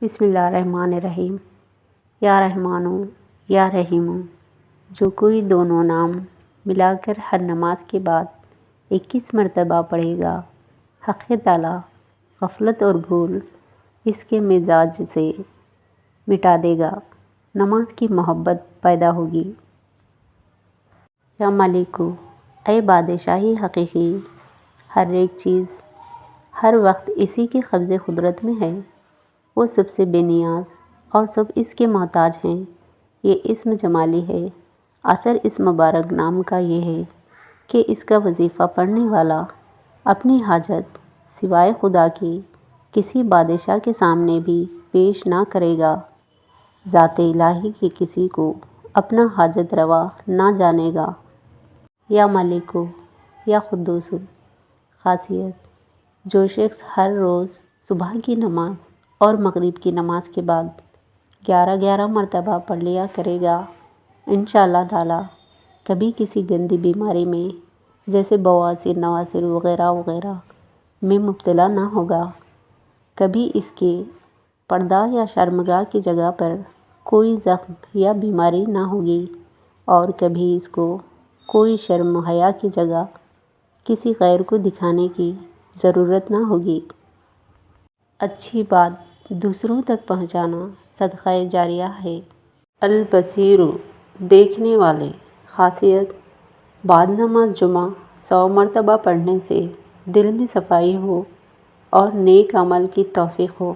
بسم اللہ الرحمن الرحیم۔ یا رحمانو یا رحیمو، جو کوئی دونوں نام ملا کر ہر نماز کے بعد 21 مرتبہ پڑھے گا، حق تعالیٰ غفلت اور بھول اس کے مزاج سے مٹا دے گا، نماز کی محبت پیدا ہوگی۔ یا مالکو، اے بادشاہی حقیقی، ہر ایک چیز ہر وقت اسی کے قبضے قدرت میں ہے، وہ سب سے بے نیاز اور سب اس کے محتاج ہیں۔ یہ اسم جمالی ہے۔ اثر اس مبارک نام کا یہ ہے کہ اس کا وظیفہ پڑھنے والا اپنی حاجت سوائے خدا کے کسی بادشاہ کے سامنے بھی پیش نہ کرے گا، ذات الہی کے کسی کو اپنا حاجت روا نہ جانے گا۔ یا مالکو یا قدوسو، خاصیت: جو شخص ہر روز صبح کی نماز اور مغرب کی نماز کے بعد 11 مرتبہ پڑھ لیا کرے گا، انشاءاللہ تعالیٰ کبھی کسی گندی بیماری میں جیسے بواسیر، نواسیر وغیرہ وغیرہ میں مبتلا نہ ہوگا، کبھی اس کے پردہ یا شرمگاہ کی جگہ پر کوئی زخم یا بیماری نہ ہوگی، اور کبھی اس کو کوئی شرم و حیا کی جگہ کسی غیر کو دکھانے کی ضرورت نہ ہوگی۔ اچھی بات دوسروں تک پہنچانا صدقہ جاریہ ہے۔ البصیر، دیکھنے والے، خاصیت: بعد نماز جمعہ 100 مرتبہ پڑھنے سے دل میں صفائی ہو اور نیک عمل کی توفیق ہو۔